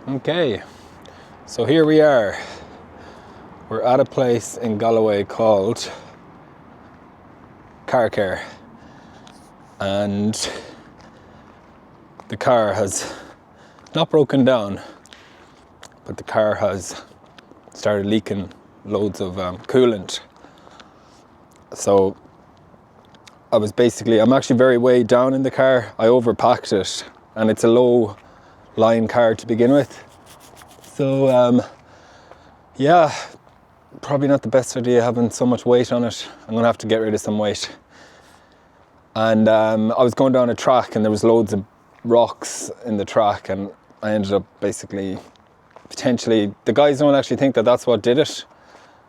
Okay, so here we are. We're at a place in Galloway called Car Care, and the car has not broken down, but the car has started leaking loads of coolant. So I'm actually very way down in the car. I overpacked it, and it's a low line car to begin with. So yeah, probably not the best idea having so much weight on it. I'm gonna have to get rid of some weight. And I was going down a track and there was loads of rocks in the track, and I ended up potentially, the guys don't actually think that that's what did it.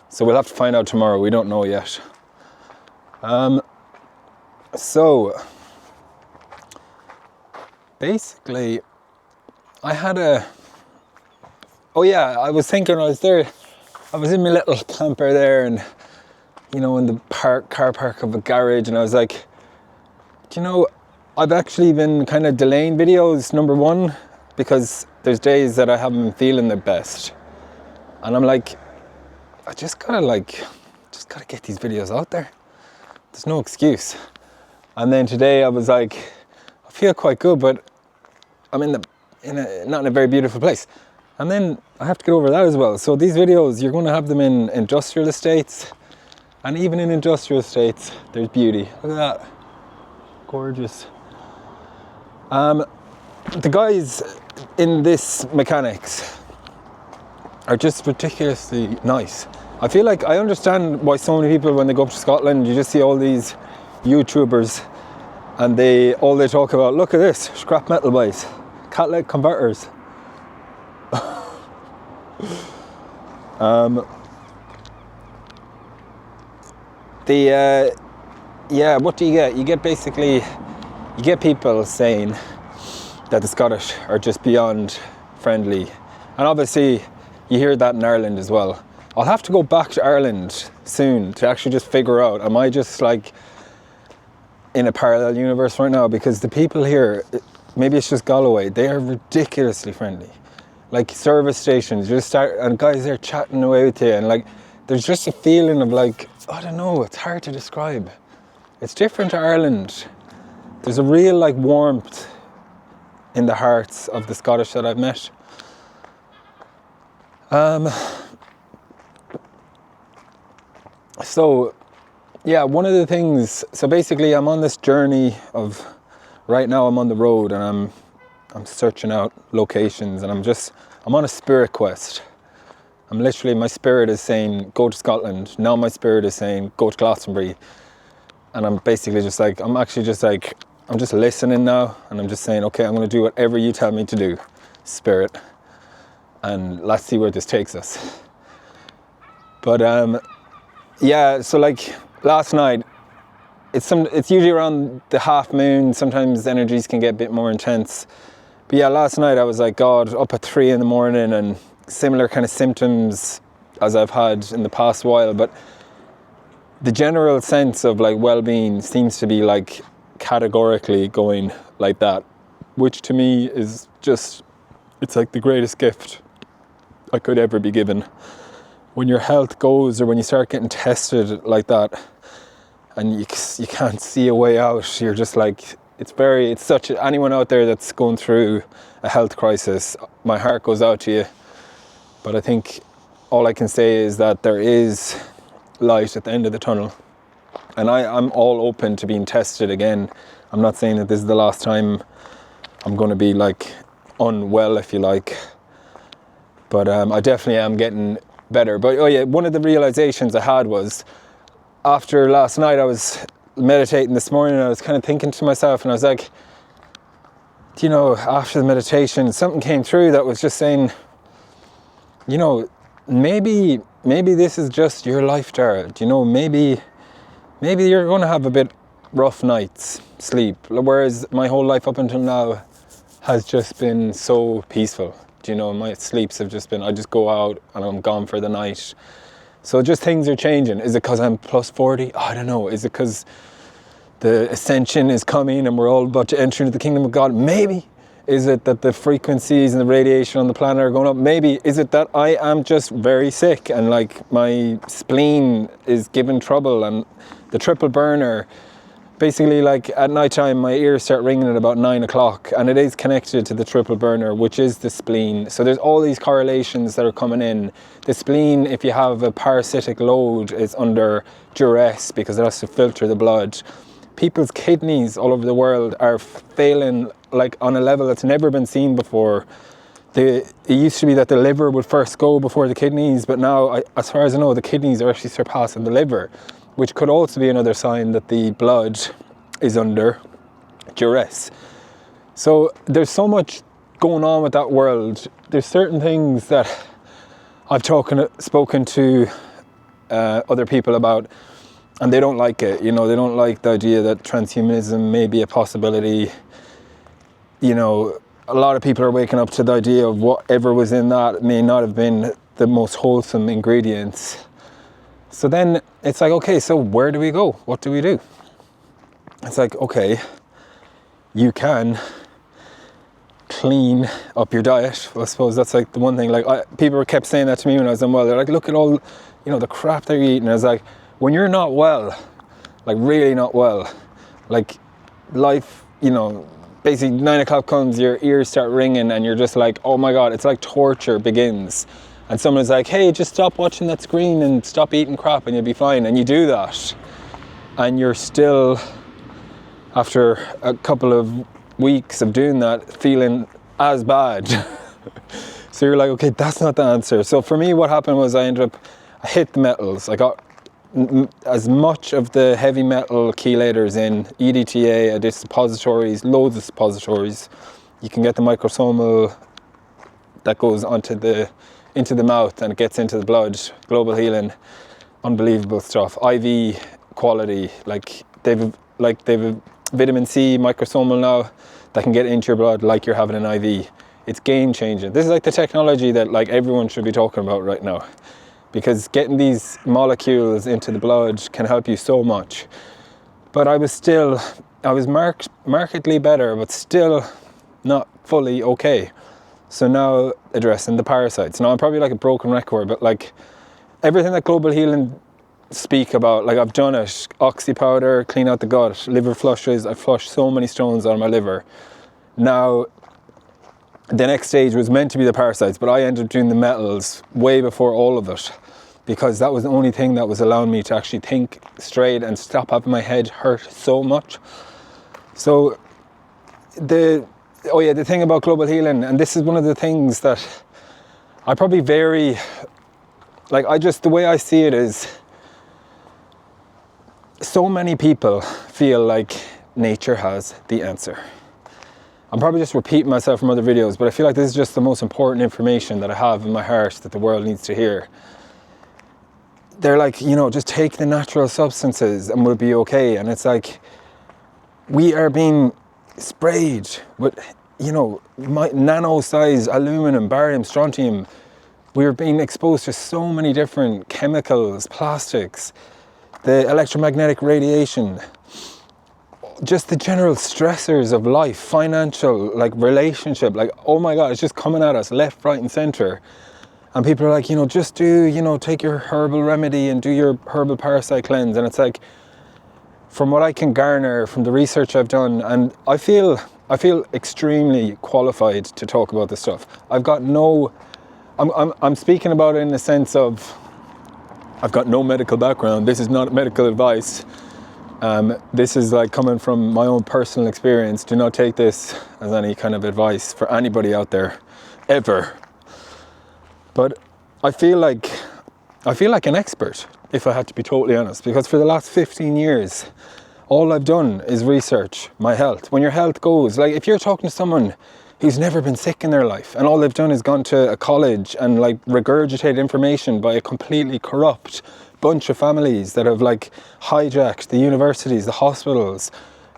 So we'll have to find out tomorrow. We don't know yet. So basically, I was thinking I was in my little camper there, and in the car park of a garage, and I was like, I've actually been kind of delaying videos, number one, because there's days that I haven't been feeling the best, and I'm like, I just gotta get these videos out there. There's no excuse. And then today I was like, I feel quite good, but I'm not in a very beautiful place. And then I have to get over that as well. So these videos, you're going to have them in industrial estates, and even in industrial estates, there's beauty. Look at that, gorgeous. The guys in this mechanics are just ridiculously nice. I feel like I understand why so many people, when they go up to Scotland, you just see all these YouTubers, and all they talk about, look at this, scrap metal bikes, catalytic converters. What do you get? You get people saying that the Scottish are just beyond friendly, and obviously you hear that in Ireland as well. I'll have to go back to Ireland soon to actually just figure out, am I just like in a parallel universe right now? Because the people here, maybe it's just Galloway, they are ridiculously friendly. Like service stations, and guys are chatting away with you, and like there's just a feeling of like, I don't know, it's hard to describe. It's different to Ireland. There's a real like warmth in the hearts of the Scottish that I've met. So yeah, one of the things, so basically I'm on this journey of, right now I'm on the road, and I'm searching out locations, and I'm on a spirit quest. My spirit is saying, go to Scotland. Now my spirit is saying, go to Glastonbury. And I'm basically I'm just listening now, and I'm just saying, okay, I'm going to do whatever you tell me to do, spirit. And let's see where this takes us. But so like last night, it's usually around the half moon. Sometimes energies can get a bit more intense. But yeah, last night I was like, God, up at 3 a.m, and similar kind of symptoms as I've had in the past while. But the general sense of like well-being seems to be like categorically going like that, which to me is just, it's like the greatest gift I could ever be given. When your health goes, or when you start getting tested like that, and you can't see a way out, you're just like, anyone out there that's going through a health crisis, my heart goes out to you. But I think all I can say is that there is light at the end of the tunnel, and I'm all open to being tested again. I'm not saying that this is the last time I'm going to be like unwell, if you like, but I definitely am getting better. But one of the realizations I had was, after last night, I was meditating this morning, and I was kind of thinking to myself, and I was like, after the meditation, something came through that was just saying, maybe this is just your life, Jared. Maybe you're going to have a bit rough night's sleep, whereas my whole life up until now has just been so peaceful. My sleeps have just been, I just go out and I'm gone for the night. So just things are changing. Is it because I'm plus 40? I don't know. Is it because the ascension is coming and we're all about to enter into the kingdom of God? Maybe. Is it that the frequencies and the radiation on the planet are going up? Maybe. Is it that I am just very sick and like my spleen is giving trouble and the triple burner? Basically, like at night time, my ears start ringing at about 9 o'clock, and it is connected to the triple burner, which is the spleen. So there's all these correlations that are coming in. The spleen, if you have a parasitic load, is under duress because it has to filter the blood. People's kidneys all over the world are failing like on a level that's never been seen before. It used to be that the liver would first go before the kidneys, but now, as far as I know, the kidneys are actually surpassing the liver, which could also be another sign that the blood is under duress. So there's so much going on with that world. There's certain things that I've spoken to other people about, and they don't like it. You know, they don't like the idea that transhumanism may be a possibility. You know, a lot of people are waking up to the idea of whatever was in that may not have been the most wholesome ingredients. So then it's like, okay, so where do we go? What do we do? It's like, okay, you can clean up your diet. I suppose that's like the one thing. Like people kept saying that to me when I was unwell. They're like, look at all, you know, the crap that you're eating. I was like, when you're not well, like really not well, like life, you know, basically 9 o'clock comes, your ears start ringing and you're just like, oh my God, it's like torture begins. And someone's like, hey, just stop watching that screen and stop eating crap and you'll be fine. And you do that. And you're still, after a couple of weeks of doing that, feeling as bad. So you're like, okay, that's not the answer. So for me, what happened was I hit the metals. I got as much of the heavy metal chelators in, EDTA, I did suppositories, loads of suppositories. You can get the microsomal that goes into the mouth and it gets into the blood. Global Healing, unbelievable stuff. IV quality, like they've a vitamin C microsomal now that can get into your blood like you're having an IV. It's game changing. This is like the technology that like everyone should be talking about right now, because getting these molecules into the blood can help you so much. But I was markedly better, but still not fully okay. So now addressing the parasites. Now I'm probably like a broken record, but like everything that Global Healing speak about, like I've done it. Oxy powder, clean out the gut, liver flushes. I flushed so many stones out of my liver. Now, the next stage was meant to be the parasites, but I ended up doing the metals way before all of it, because that was the only thing that was allowing me to actually think straight and stop having my head hurt so much. So the thing about Global Healing, and this is one of the things that I probably the way I see it is, so many people feel like nature has the answer. I'm probably just repeating myself from other videos, but I feel like this is just the most important information that I have in my heart that the world needs to hear. They're like, you know, just take the natural substances and we'll be okay. And it's like, we are being sprayed with, you know, nano-sized aluminum, barium, strontium. We're being exposed to so many different chemicals, plastics, the electromagnetic radiation, just the general stressors of life, financial, like relationship, like, oh my God, it's just coming at us left, right and center. And people are like, you know, just take your herbal remedy and do your herbal parasite cleanse. And it's like, from what I can garner from the research I've done, and I feel extremely qualified to talk about this stuff. I'm speaking about it in the sense of, I've got no medical background. This is not medical advice. This is like coming from my own personal experience. Do not take this as any kind of advice for anybody out there, ever. But I feel like an expert, if I had to be totally honest, because for the last 15 years, all I've done is research my health. When your health goes, like if you're talking to someone who's never been sick in their life and all they've done is gone to a college and like regurgitated information by a completely corrupt bunch of families that have like hijacked the universities, the hospitals,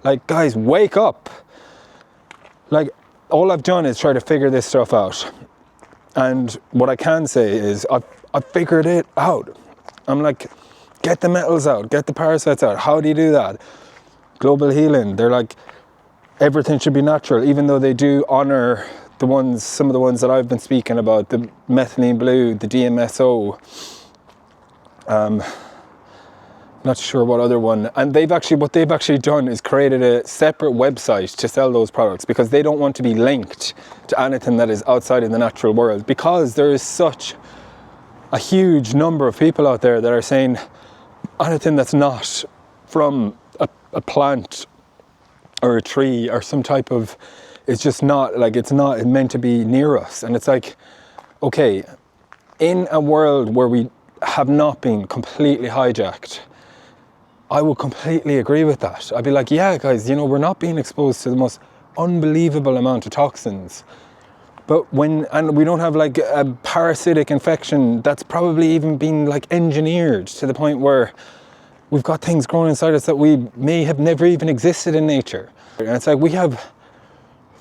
like, guys, wake up. Like, all I've done is try to figure this stuff out. And what I can say is I've figured it out. I'm like, get the metals out, get the parasites out. How do you do that? Global Healing, they're like, everything should be natural, even though they do honor some of the ones that I've been speaking about, the methylene blue, the DMSO, not sure what other one. And what they've actually done is created a separate website to sell those products, because they don't want to be linked to anything that is outside of the natural world, because there is such a huge number of people out there that are saying anything that's not from a plant or a tree or some type of, it's just not, like, it's not meant to be near us. And it's like, okay, in a world where we have not been completely hijacked, I would completely agree with that. I'd be like, yeah, guys, you know, we're not being exposed to the most unbelievable amount of toxins. But and we don't have like a parasitic infection that's probably even been like engineered to the point where we've got things growing inside us that we may have never even existed in nature. And it's like, we have,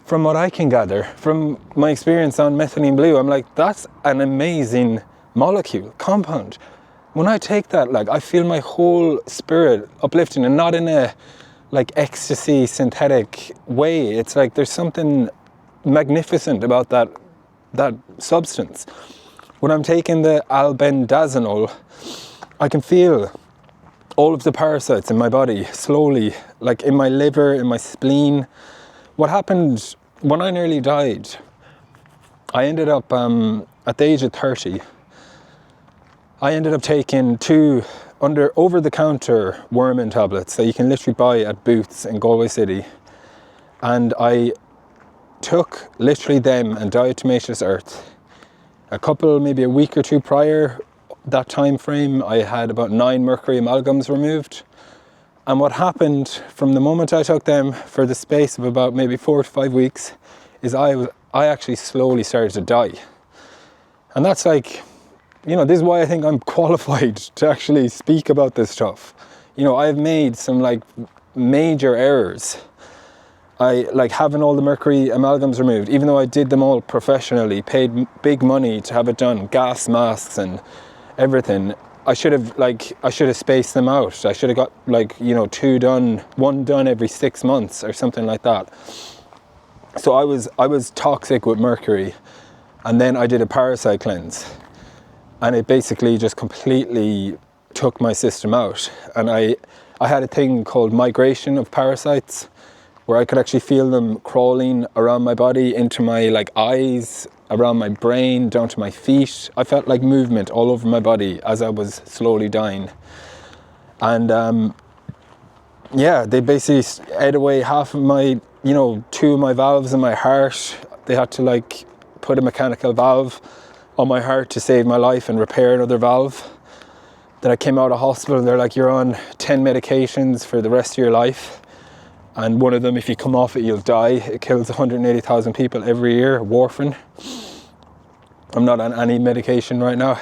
from what I can gather, from my experience on methylene blue, I'm like, that's an amazing molecule, compound. When I take that, like, I feel my whole spirit uplifting, and not in a like ecstasy synthetic way. It's like there's something magnificent about that substance. When I'm taking the albendazole, I can feel all of the parasites in my body slowly, like in my liver, in my spleen. What happened when I nearly died, I ended up at the age of 30, I ended up taking 2 over-the-counter worming tablets that you can literally buy at Boots in Galway City. And I took literally them and diatomaceous earth. Maybe a week or 2 prior that time frame, I had about 9 mercury amalgams removed. And what happened from the moment I took them for the space of about maybe 4 to 5 weeks is I actually slowly started to die. And that's like, you know, this is why I think I'm qualified to actually speak about this stuff. You know, I've made some like major errors. I like having all the mercury amalgams removed, even though I did them all professionally, paid big money to have it done, gas masks and everything. I should have spaced them out. I should have got like, you know, 2 done, 1 done every 6 months or something like that. So I was toxic with mercury, and then I did a parasite cleanse. And it basically just completely took my system out. And I had a thing called migration of parasites, where I could actually feel them crawling around my body, into my like eyes, around my brain, down to my feet. I felt like movement all over my body as I was slowly dying. And yeah, they basically ate away half of my, you know, 2 of my valves in my heart. They had to like put a mechanical valve on my heart to save my life and repair another valve. Then I came out of hospital and they're like, you're on 10 medications for the rest of your life. And one of them, if you come off it, you'll die. It kills 180,000 people every year, warfarin. I'm not on any medication right now,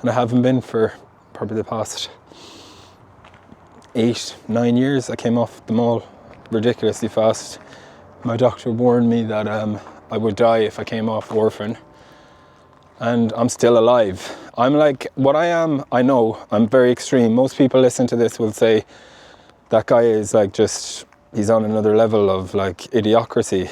and I haven't been for probably the past 8-9 years. I came off them all ridiculously fast. My doctor warned me that I would die if I came off warfarin. And I'm still alive. I'm like, what I am, I know, I'm very extreme. Most people listen to this will say, that guy is like he's on another level of like idiocracy.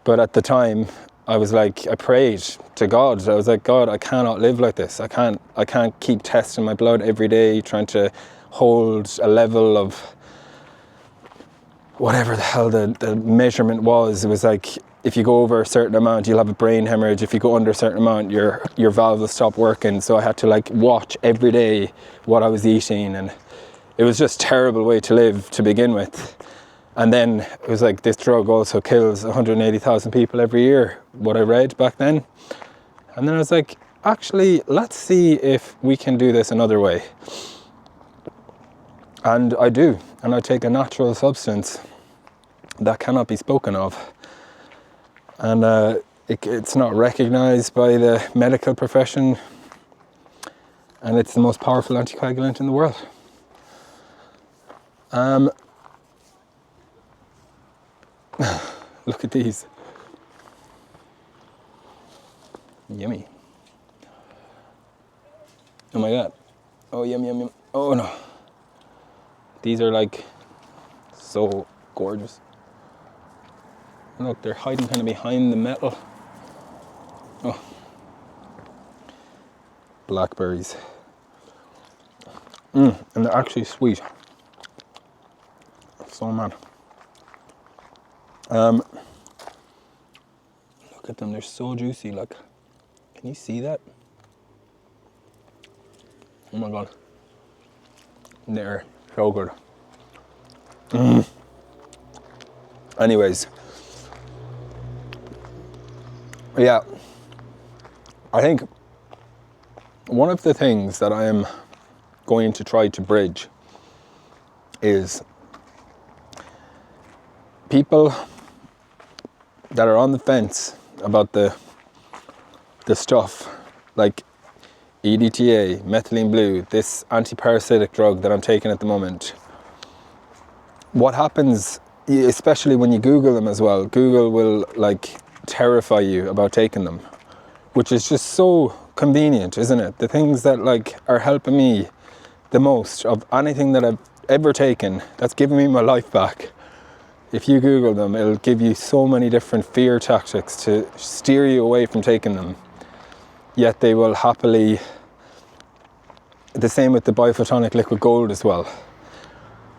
But at the time, I was like, I prayed to God. I was like, God, I cannot live like this. I can't keep testing my blood every day, trying to hold a level of whatever the hell the measurement was. It was like, if you go over a certain amount, you'll have a brain hemorrhage. If you go under a certain amount, your valve will stop working. So I had to like watch every day what I was eating, and it was just a terrible way to live to begin with. And then it was like, this drug also kills 180,000 people every year, what I read back then. And then I was like, actually, let's see if we can do this another way. And I do. And I take a natural substance that cannot be spoken of. And it's not recognized by the medical profession. And it's the most powerful anticoagulant in the world. Look at these. Yummy. Oh my God. Oh, yum, yum, yum. Oh no. These are like so gorgeous. And look, they're hiding kind of behind the metal. Oh, blackberries. And they're actually sweet. So mad. Look at them, they're so juicy. Like, can you see that? Oh my god. They're so good. Anyways. Yeah. I think one of the things that I am going to try to bridge is people that are on the fence about the stuff like EDTA, methylene blue, this anti-parasitic drug that I'm taking at the moment. What happens, especially when you Google them as well, Google will like terrify you about taking them, which is just so convenient, isn't it? The things that like are helping me the most of anything that I've ever taken, that's giving me my life back. If you Google them, it'll give you so many different fear tactics to steer you away from taking them. Yet they will happily, the same with the Biophotonic Liquid Gold as well,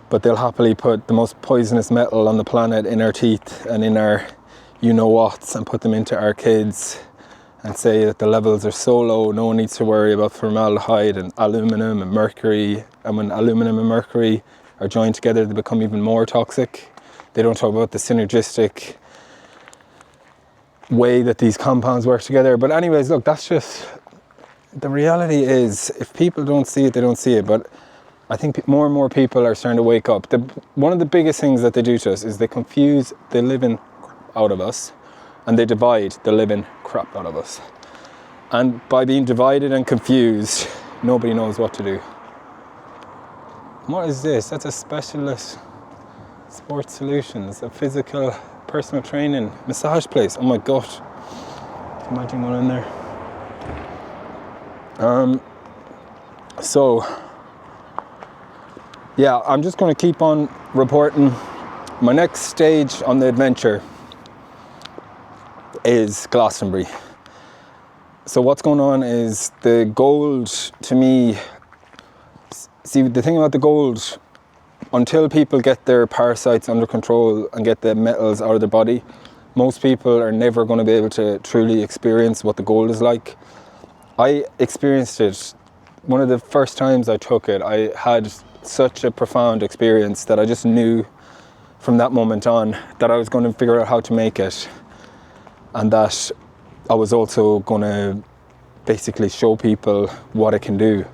but they'll happily put the most poisonous metal on the planet in our teeth and in our you-know-whats and put them into our kids and say that the levels are so low, no one needs to worry about formaldehyde and aluminum and mercury. And when aluminum and mercury are joined together, they become even more toxic. They don't talk about the synergistic way that these compounds work together. But anyways, look, that's just, the reality is, if people don't see it, they don't see it. But I think more and more people are starting to wake up. One of the biggest things that they do to us is they confuse the living out of us and they divide the living crap out of us. And by being divided and confused, nobody knows what to do. What is this? That's a Specialist Sports Solutions, a physical personal training massage place. Oh my god. Can you imagine going in there? So yeah, I'm just going to keep on reporting. My next stage on the adventure is Glastonbury. So what's going on is the gold, to me, see the thing about the gold, until people get their parasites under control and get the metals out of their body, most people are never going to be able to truly experience what the gold is like. I experienced it. One of the first times I took it, I had such a profound experience that I just knew from that moment on that I was going to figure out how to make it, and that I was also going to basically show people what it can do.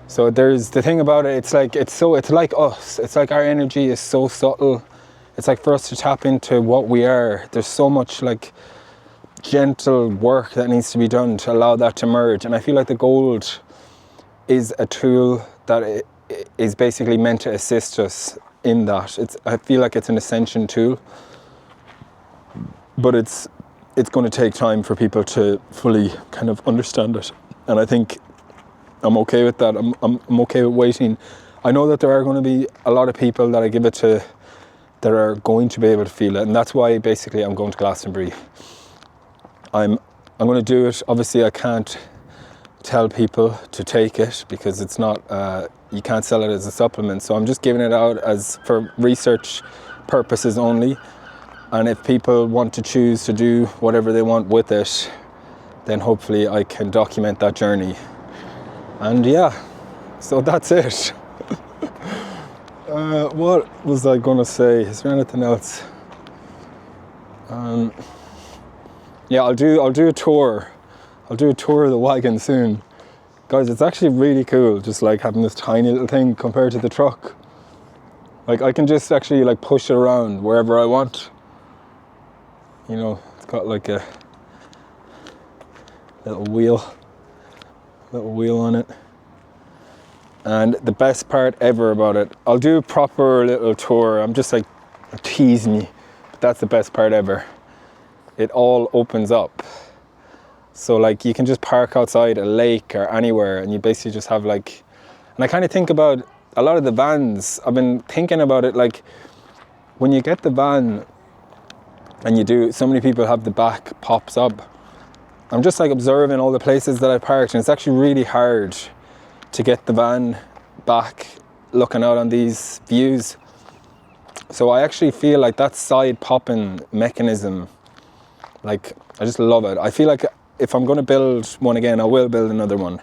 So there's the thing about it, it's like us. It's like our energy is so subtle. It's like for us to tap into what we are, there's so much like gentle work that needs to be done to allow that to merge. And I feel like the gold is a tool that is basically meant to assist us in that. I feel like it's an ascension tool, but it's going to take time for people to fully kind of understand it. And I think I'm okay with that. I'm okay with waiting. I know that there are going to be a lot of people that I give it to that are going to be able to feel it, and that's why basically I'm going to Glastonbury. I'm going to do it. Obviously, I can't tell people to take it because it's not. You can't sell it as a supplement. So I'm just giving it out as for research purposes only. And if people want to choose to do whatever they want with it, then hopefully I can document that journey. And yeah, so that's it. What was I going to say? Is there anything else? Yeah, I'll do a tour. I'll do a tour of the wagon soon. Guys, it's actually really cool just like having this tiny little thing compared to the truck. Like I can just actually like push it around wherever I want. You know, it's got like a little wheel on it. And the best part ever about it, I'll do a proper little tour. I'm just like, tease me, but that's the best part ever. It all opens up. So like you can just park outside a lake or anywhere and you basically just have like, and I kind of think about a lot of the vans, I've been thinking about it like when you get the van, and so many people have the back pops up. I'm just like observing all the places that I parked, and it's actually really hard to get the van back looking out on these views. So I actually feel like that side popping mechanism, like, I just love it. I feel like if I'm going to build one again, I will build another one.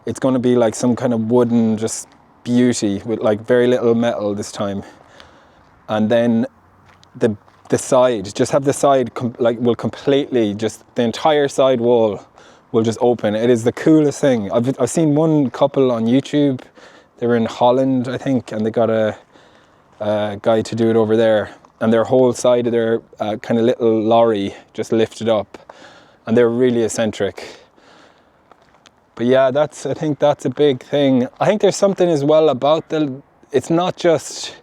It's going to be like some kind of wooden just beauty with like very little metal this time. And then the side, just have the side will completely, just the entire side wall will just open. It is the coolest thing. I've seen one couple on YouTube. They were in Holland, I think, and they got a guy to do it over there. And their whole side of their kind of little lorry just lifted up. And they're really eccentric. But yeah, I think that's a big thing. I think there's something as well about it's not just,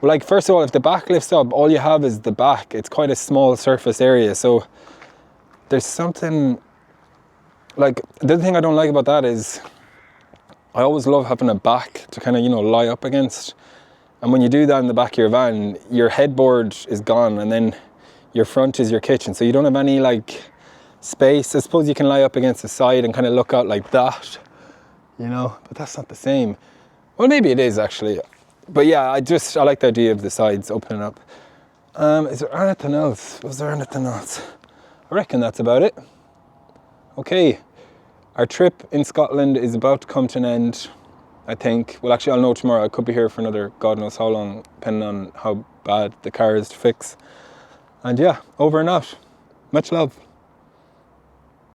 like, first of all, if the back lifts up, all you have is the back. It's quite a small surface area. So there's something, like, the other thing I don't like about that is I always love having a back to kind of, lie up against. And when you do that in the back of your van, your headboard is gone, and then your front is your kitchen. So you don't have any, like, space. I suppose you can lie up against the side and kind of look out like that, but that's not the same. Well, maybe it is actually. But yeah, I like the idea of the sides opening up. Is there anything else? Was there anything else? I reckon that's about it. Okay, our trip in Scotland is about to come to an end, I think. Well, actually, I'll know tomorrow. I could be here for another God knows how long, depending on how bad the car is to fix. And yeah, over and out. Much love.